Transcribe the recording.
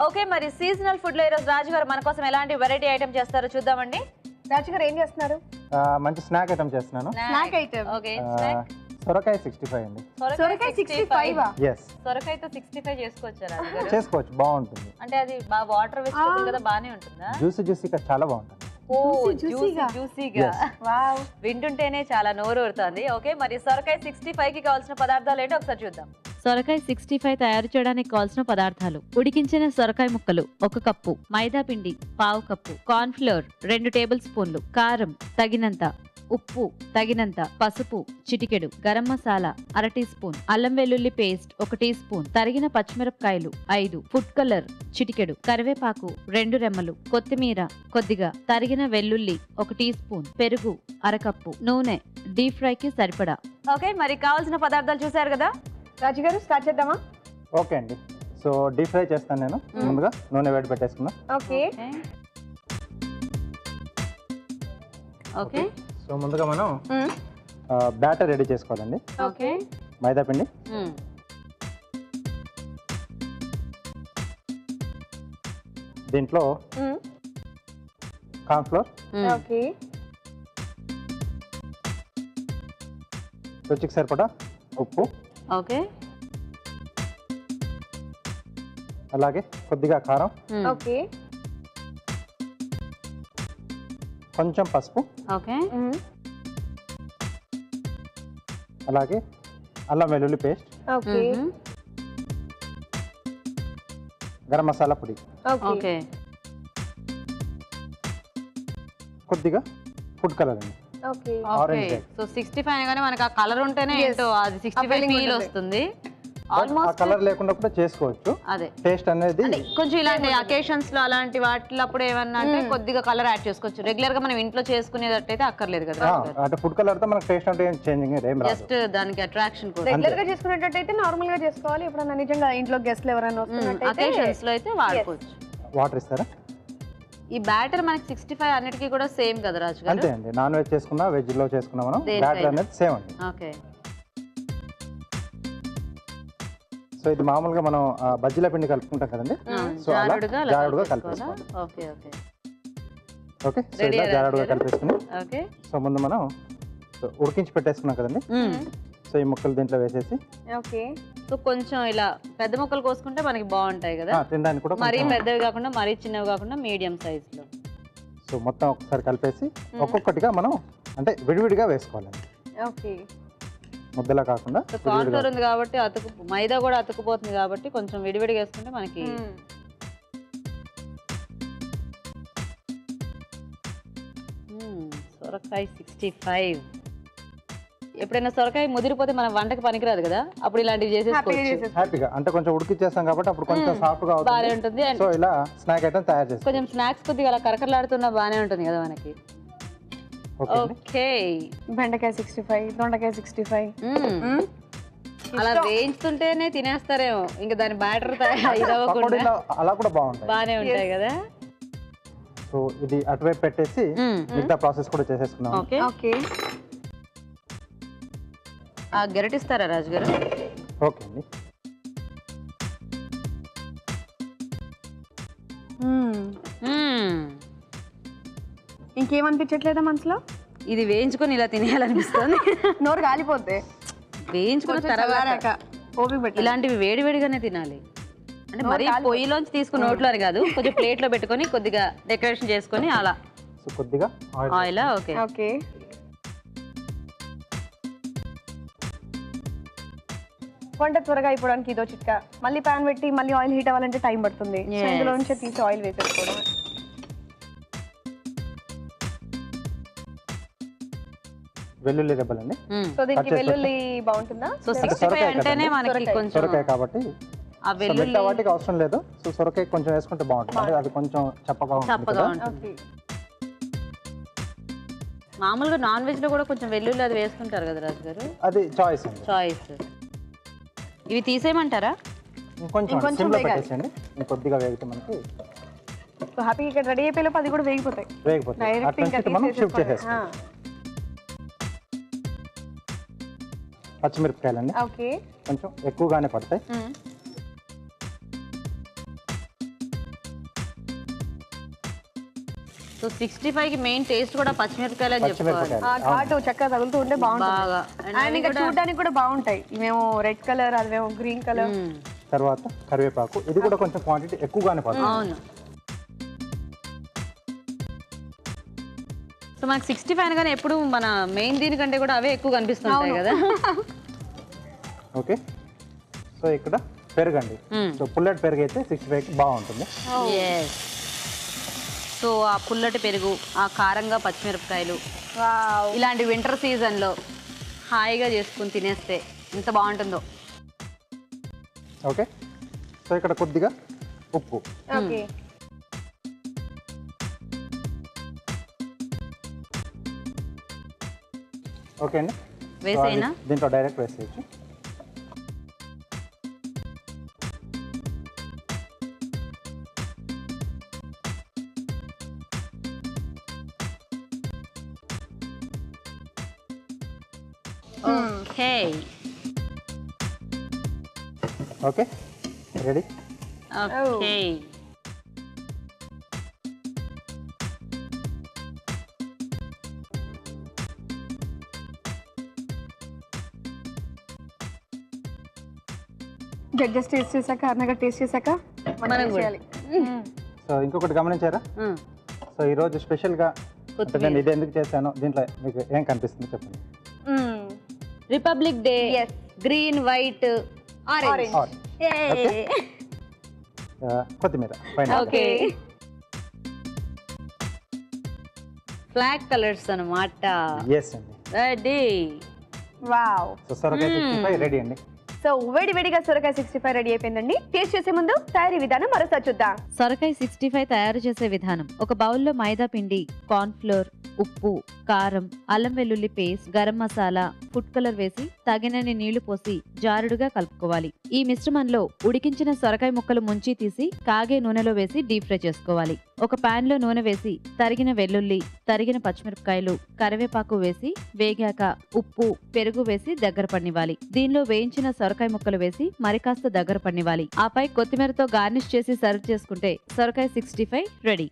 Okay, మరి seasonal food లో ఈరోజు రాజు గారు మన కోసం ఎలాంటి వెరైటీ ఐటమ్ చేస్తారో చూద్దామండి. రాజు గారు ఏం చేస్తున్నారు? మంచి స్నాక్ ఐటమ్ చేస్తున్నాను. Snack item. ఓకే, సొరకాయ 65 అండి. సొరకాయ 65 yes సొరకాయతో 65 చేసుకోవచ్చా రాజు గారు? చేసుకోవచ్చు, బాగుంటుంది. అంటే అది బాగా వాటర్ వెజిటబుల్ కదా, బానే ఉంటుందా? జ్యూసీగా చాలా బాగుంటుంది. ఓ జ్యూసీగా వావ్, వింటుంటేనే చాలా నోరు ఊరుతుంది. ఓకే, మరి సొరకాయ 65 కి కావాల్సిన పదార్థాలు ఏంటో ఒకసారి చూద్దాం. సొరకాయ 65 తయారు చేయడానికి కావాల్సిన పదార్థాలు: ఉడికించిన సొరకాయ ముక్కలు 1 కప్పు, మైదా పిండి 1/2 కప్పు, కార్న్ ఫ్లోర్ 2 టేబుల్ స్పూన్లు, కారం తగినంత, ఉప్పు తగినంత, పసుపు చిటికెడు, గరం మసాలా 1/2 టీ స్పూన్, అల్లం వెల్లుల్లి పేస్ట్ 1 టీ స్పూన్, తరిగిన పచ్చిమిరపకాయలు 5, ఫుడ్ కలర్ చిటికెడు, కరివేపాకు 2 రెమ్మలు, కొత్తిమీర కొద్దిగా, తరిగిన వెల్లుల్లి 1 టీ స్పూన్, పెరుగు 1/2 కప్పు, నూనె డీప్ ఫ్రై కి సరిపడా. ఓకే, మరి కావాల్సిన పదార్థాలు చూసారు కదా. రాజు గారు స్టార్ట్ చేద్దామా? ఓకే అండి, సో డీప్ ఫ్రై చేస్తాను నేను. ముందుగా నూనె వేడి పెట్టేసుకున్నా. ఓకే ఓకే సో ముందుగా మనం బ్యాటర్ రెడీ చేసుకోవాలండి. ఓకే మైదా పిండి, దీంట్లో కార్న్ ఫ్లోర్, ఓకే రుచికి సరిపడా ఉప్పు, ఓకే అలాగే కొద్దిగా కారం, ఓకే కొంచెం పసుపు, ఓకే అలాగే అల్లం వెల్లుల్లి పేస్ట్, ఓకే గరం మసాలా పొడి, ఓకే కొద్దిగా ఫుడ్ కలర్ అండి. ఓకే ఆరెంజ్ సో 65 అనగానే మనకి ఆ కలర్ ఉంటేనే ఏంటో అది 65 ఫీల్ వస్తుంది. ఆ ఆల్మోస్ట్ కలర్ లేకుండా కూడా చేసుకోవచ్చు. అదే టేస్ట్ అనేది కొంచెం ఇలాంటి అకేషన్స్ లో అలాంటి వాటిలప్పుడు ఏమన్నా అంటే కొద్దిగా కలర్ యాడ్ చేసుకోవచ్చు. రెగ్యులర్ గా మనం ఇంట్లో చేసుకునేటట్టయితే అక్కర్లేదు కదా, అంటే ఫుడ్ కలర్ తో మనకు టేస్ట్ అంటే ఏం చేంజింగ్ ఏం రాదు. జస్ట్ దానికి అట్రాక్షన్ కోసం. రెగ్యులర్ గా చేసుకునేటట్టయితే నార్మల్ గా చేసుకోవాలి. ఎప్పుడన్నా నిజంగా ఇంట్లో గెస్ట్లు ఎవరైనా వస్తున్నట్టయితే అకేషన్స్ లో అయితే వాడుకోవచ్చు. వాటర్ ఇస్తారా? ఈ బ్యాటర్ మనకి 65 అన్నిటికీ కూడా సేమ్ కదా రాజు గారు? అంతే అండి, నాన్ వెజ్ చేసుకున్నా వెజ్ లో చేసుకున్నా మనం బ్యాటర్ అనేది సేమ్ అండి. ఓకే, సో ఇది మామూలుగా మనం బజ్జీల పిండి కలుపుకుంటాం కదండి, సో అలా జారుడుగా కలిపేసుకోవాలి. ఓకే ఓకే ఓకే, సో ఇలా జారుడుగా కలిపేసుకుని, ఓకే సో ముందు మనం ఉడికించి పెట్టేసుకున్నాం కదండి, సో ఈ ముక్కలు దీంట్లో వేసేసి, ఓకే సో కొంచెం ఇలా పెద్ద ముక్కలు కోసుకుంటే మనకి బాగుంటాయి కదా, తినడానికి కూడా మరీ పెద్దవి కాకుండా మరీ చిన్నవి కాకుండా మీడియం సైజ్ లో. సో మొత్తం ఒకసారి కలిపేసి ఒక్కొక్కటిగా మనం అంటే విడివిడిగా వేసుకోవాలండి, ఓకే ముద్దలా కాకుండా. కార్న్ ఫ్లోర్ ఉంది కాబట్టి మైదా కూడా అతుకుపోతుంది కాబట్టి కొంచెం విడివిడిగా వేసుకుంటే మనకి సొరకాయ 65. ఎప్పుడైనా సొరకాయ ముదిరిపోతే మన వంటకి పనికిరాదు కదా, అప్పుడు ఇలాంటివి చేసేసుకోవచ్చు హ్యాపీగా. అంటే కొంచెం ఉడికిచ్చేస్తాం కాబట్టి అప్పుడు కొంచెం సాఫ్ట్ గా బాగానే ఉంటుంది. సో ఇలా స్నాక్ ఐటమ్ తయారు చేస్తాం. కొంచెం స్నాక్స్ కొద్దిగా అలా కరకరలాడుతున్నా బాగానే ఉంటుంది కదా మనకి. ఓకే, బెండకాయ 65, దొండకాయ 65 అలా వేయించుతుంటేనే తినేస్తారేమో, ఇంకా దాని బ్యాటర్ ఇదవ్వకుండా అలా కూడా బాగుంటాయి, బాగానే ఉంటాయి కదా. సో ఇది అటువైపు పెట్టేసి మిగతా ప్రాసెస్ కూడా చేసేసుకున్నాం. ఓకే ఓకే ఆ గెరటిస్తారా రాజు గారు? ఓకే అండి, ఇంకేమనిపించట్లేదా మనసులో? ఇది వేయించుకొని ఇలా తినేయాలనిపిస్తుంది. నోరు కాలిపోద్ది. వేయించుకున్న తర్వాత ఓపిక పెట్టి ఇలాంటివి వేడివేడిగానే తినాలి. అంటే మరి పొయ్యిలోంచి తీసుకుని నోట్లో అని కాదు, కొంచెం ప్లేట్ లో పెట్టుకొని కొద్దిగా డెకరేషన్ చేసుకొని అలా. సో కొద్దిగా ఆయిల్. ఓకే ఓకే వంట త్వరగా అయిపోవడానికి ఇదో చిట్కా. మళ్ళీ ప్యాన్ పెట్టి మళ్ళీ ఆయిల్ హీట్ అవ్వాలంటే టైం పడుతుంది. సో ఇందులో నుంచే తీసి ఆయిల్ వేసేసుకోవడం. వెల్లుల్లి రెబ్బలండి. సో దీనికి వెల్లుల్లి బాగుంటుందా? సో 65 అంటేనే మనకి కొంచెం సొరకాయ కాబట్టి ఆ వెల్లుల్లి వాటికి అవసరం లేదు. సో సొరకాయ కొంచెం వేసుకుంటే బాగుంటుంది, అది కొంచెం చప్పగా ఉంటుంది. మామూలుగా నాన్ వెజ్ లో కూడా కొంచెం వెల్లుల్లి అది వేసుకుంటారు కదా రాజు గారు? అది చాయిస్ అండి, చాయిస్. ఇవి తీసేయమంటారా? ఇంకొంచెం సిమ్లో పెట్టేసండి, ఇంకొద్దిగా వేగితే మనకి హ్యాపీగా ఇక్కడ రెడీ అయిపోయేలోపు అది కూడా వేగిపోతాయి. వేగిపోతాయి, మనం షిఫ్ట్ చేసేస్తాం. పచ్చిమిరపకాయలండి కొంచెం ఎక్కువగానే పడతాయి. సో 65 కి మెయిన్ టేస్ట్ కూడా పచ్చిమిరపకాయలు అని చెప్పుకోవాలి. పచ్చిమిరపకాయలు ఘాటు చక్కగా తగులుతూ ఉంటే బాగుంటుంది బాగా అండ్ ఇంకా చూడడానికి కూడా బాగుంటాయి. ఇవేమో రెడ్ కలర్, అదేమో గ్రీన్ కలర్. తర్వాత కరివేపాకు, ఇది కూడా కొంచెం క్వాంటిటీ ఎక్కువగానే పడుతుంది. అవును. సో మనకి 65 అనగానే ఎప్పుడు మన మెయిన్ దీనికంటే కూడా అవే ఎక్కువ కనిపిస్తుంటాయి కదా. ఓకే, సో ఇక్కడ పెరుగండి. సో పుల్లటి పెరుగు అయితే 65కి బాగుంటుంది. సో ఆ పుల్లటి పెరుగు, ఆ కారంగా పచ్చిమిరపకాయలు, వావ్. ఇలాంటి వింటర్ సీజన్లో హాయిగా చేసుకుని తినేస్తే ఎంత బాగుంటుందో. ఓకే, సో ఇక్కడ కొద్దిగా ఉప్పు. ఓకే, ఓకే అండి, వేసేనా? దీంట్లో డైరెక్ట్ వేసేయచ్చు. Okay okay, ready. Okay. Judges taste చేశాక, అన్నగా టేస్ట్ చేశాక మనం కూడా. చేయాలి. సో ఇంకొకటి గమనించారా? సో ఈరోజు స్పెషల్గా నేను ఇది ఎందుకు చేశాను, దీంట్లో మీకు ఏం కనిపిస్తుంది చెప్పండి. Republic day, Yes. Green, white, orange. Orange. కొత్తిమీర పైన. ఓకే, ఫ్లాగ్ కలర్స్ అన్నమాట. ఎస్ అండి. రెడీ. వావ్. సో సొరకాయ 65 రెడీ అండి. సో వేడివేడిగా సొరకాయ 65 రెడీ అయిపోయిందండి. టేస్ట్ చేసే ముందు తయారీ విధానం మరోసారి చూద్దాం. సొరకాయ 65 తయారు చేసే విధానం: ఒక బౌల్లో మైదా పిండి, కార్న్ ఫ్లోర్, ఉప్పు, కారం, అల్లం వెల్లుల్లి paste, garam masala, food colour వేసి తగినన్ని నీళ్లు పోసి జారుడుగా కలుపుకోవాలి. ఈ మిశ్రమంలో ఉడికించిన సొరకాయ ముక్కలు ముంచి తీసి కాగే నూనెలో వేసి డీప్ ఫ్రై చేసుకోవాలి. ఒక పాన్ లో నూనె వేసి తరిగిన వెల్లుల్లి, తరిగిన పచ్చిమిరపకాయలు, కరివేపాకు వేసి వేగాక ఉప్పు, పెరుగు వేసి దగ్గర పడినివ్వాలి. దీనిలో వేయించిన సొరకాయ ముక్కలు వేసి మరికాస్త దగ్గర పడినివ్వాలి. ఆపై కొత్తిమీరతో గార్నిష్ చేసి సర్వ్ చేసుకుంటే సొరకాయ 65 రెడీ.